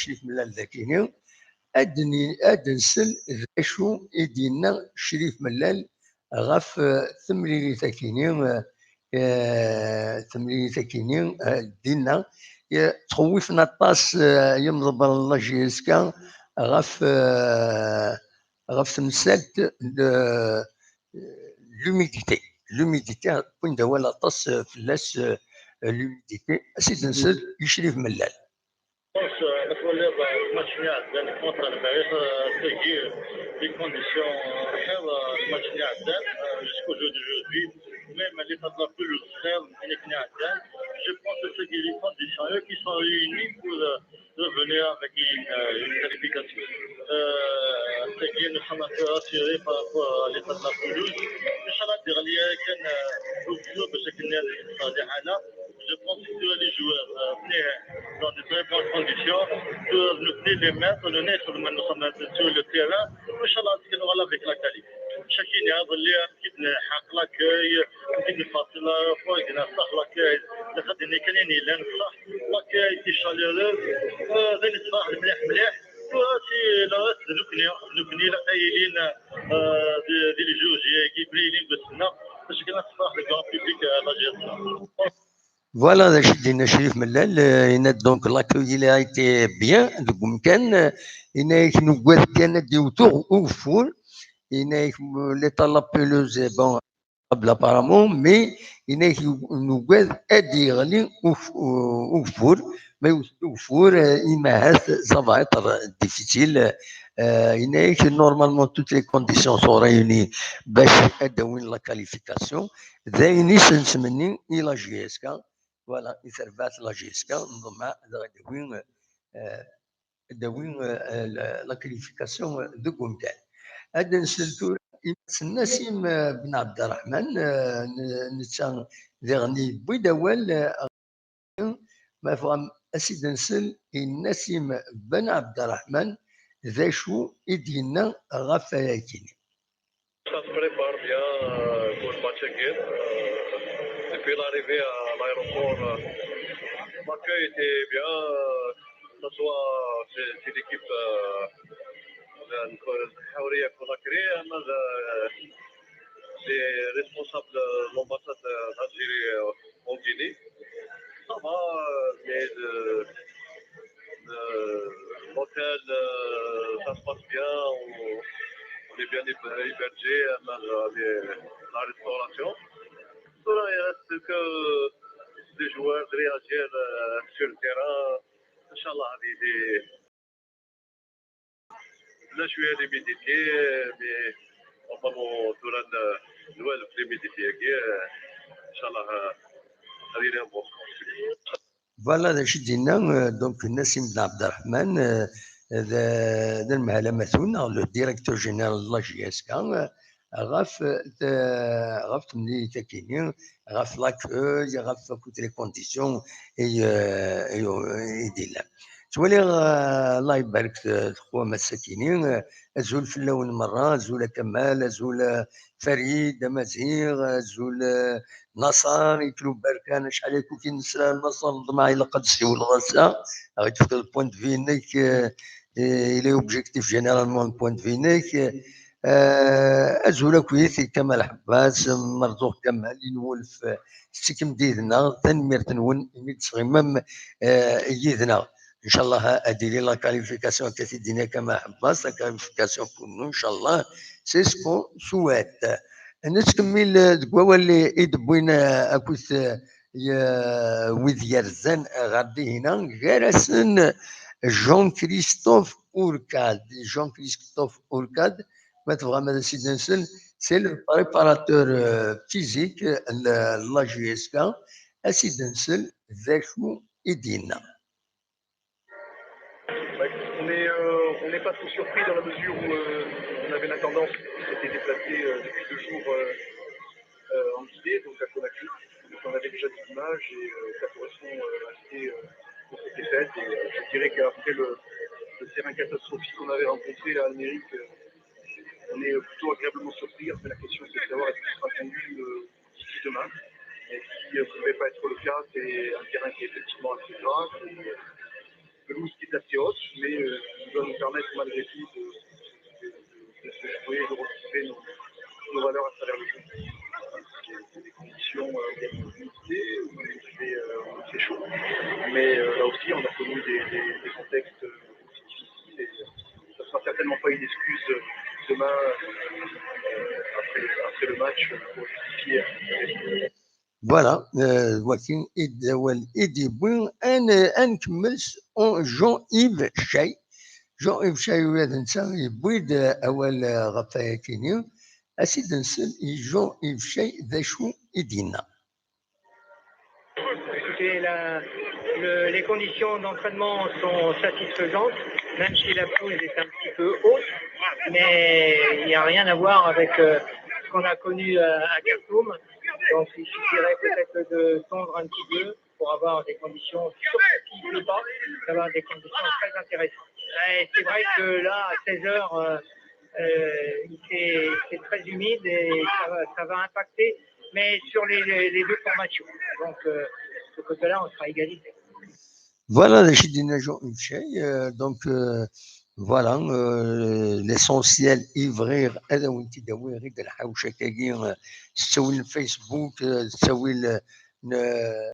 شريف ملال ذاكيني أد نسل ذا شو يدينا شريف ملال غف ثمري ثاكيني ثمري ثاكيني دينا تخوفنا الطاس يمضب الله جيسكا غف غف تمثالت l'humidité وين دوا لا طاس فلاس l'humidité اسيد نسل يشريف ملال نتولى الماتش اللي عندنا كونتر الباريس تيجي لي كونديسيون خير الماتش اللي عندنا جوسكو جو دو جوجي ميم لي تطلع كل خير من اللي عندنا جو بونس que c'est les conditions qui sont réunies pour revenir avec une qualification. Nous sommes un peu rassurés par rapport à l'état de la pelouse. Inch'Allah, dernier, au club, ce qu'il y a je pense que les joueurs dans de très bonnes conditions doivent nous tenir les mains sur le nez sur le terrain. Inch'Allah, ce qu'on aura avec la qualité. Chacun يعرف اللي كيف نحقق لاكاي كيف نفاصل فوق نصح لاكاي لخدني كاينين الا نصح لاكاي تي شاليرو ذا نصح مليح مليح وسي لا نبني لا قايلين دي لي جوج كيبريلين بسنا باش كنصح لو كرون بيبليك لا جيرسون. Voilà, Chérif Mellal, donc l'accueil il a été bien, donc il a nous guetté du autour au four, il a l'état la pelouse bon apparemment, mais il a nous guetté dire au four, mais au four il m'a ça va être difficile. Il a que normalement toutes les conditions sont réunies pour la qualification. D'ailleurs, il a GSK. Voilà, il servait la GSK, la qualification de Gomkel. هذا نسلتو نسيم بن عبد الرحمن نتشان ذغني بيدوال ما فهم أسيد نسل نسيم بن عبد الرحمن ذا شو يدينا غفاياكيني. Ça se prépare bien pour le match again. Depuis l'arrivée à l'aéroport, l'accueil était bien, que ce soit c'est l'équipe الحورية كوناكري أما les responsables de l'ambassade d'Algérie en Guinée. Ça va, mais l'hôtel, ça se passe bien, on est bien hébergé, la restauration. Il reste que les joueurs réagir sur le terrain. Inch'Allah, là, je suis à l'humidité, mais normalement, durant l'humidité, Inch'Allah, ça ira bon. Voilà, donc Nassim Ben Abdelrahman, le directeur général de la GSK, غاف تمني تاكيني غاف لاكوي غاف كوت لي كونديسيون يدير تولي الله يبارك خويا مساكينين ازول في اللون مره ازول كمال ازول فريد مزيغ ازول نصر يكلو بركان شحال يكون كي نسرا نصر معي لقد سيو الغسا غادي تفضل البوينت فينيك الي اوبجيكتيف جينيرالمون البوينت فينيك ازول كويس كمال حباس مرزوق كمال ينولف ستيكم ديدنا تنمير تنون يميت صغيمم يدنا ان شاء الله اديري لا كاليفيكاسيون كتي دينا كما حباس لا كاليفيكاسيون كونو ان شاء الله سي سكون سوات نتكمل دكوا اللي يدبوينا اكوث ويذ يرزان غادي هنا غيرسن جون كريستوف اوركاد ما تبغى ماذا سيدنا نسل سي لو بريباراتور فيزيك لا جي اس كا اسيدنا نسل ذا شنو يدينا. On n'est pas trop surpris dans la mesure où on avait la tendance qui s'était déplacée depuis 2 jours en Guinée, donc à Conakry. Donc on avait déjà des images et ça correspond à l'idée qu'on s'était faite. Et je dirais qu'après le terrain catastrophique qu'on avait rencontré à Almérique, on est plutôt agréablement surpris. Après la question c'est de savoir est-ce qu'il sera tendu d'ici demain. Et si ce ne devait pas être le cas, c'est un terrain qui est effectivement assez grave. pelouse qui est assez haute, mais qui doit nous permettre malgré tout de se jouer, de retrouver nos valeurs à travers le jeu. C'est des conditions bien limitées, où il fait chaud, mais là aussi on a connu des contextes difficiles et ça ne sera certainement pas une excuse demain après le match pour justifier. فوالا ولكن ايدي بوين انا نكمل جون ايف شاي جون ايف شاي هذا انسان يبويد اول غفايتيني اسيد نسل جون ايف شاي ذا شو يدينا. Écoutez, les conditions d'entraînement sont satisfaisantes, même si la pelouse est un petit peu haute, mais il n'y a rien à voir avec ce qu'on a connu à Khartoum. Donc il suffirait peut-être de tondre un petit peu pour avoir des conditions, surtout s'il ne pleut pas, d'avoir des conditions très intéressantes. Et c'est vrai que là, à 16 heures, c'est très humide et ça va impacter, mais sur les deux formations. Donc de ce côté-là, on sera égalité. Voilà les chidina جون ايف شاي دونك فوالا ليسونسيال يفغير هذا وانت داوي غير الحوشه كاكي تسوي الفيسبوك تسوي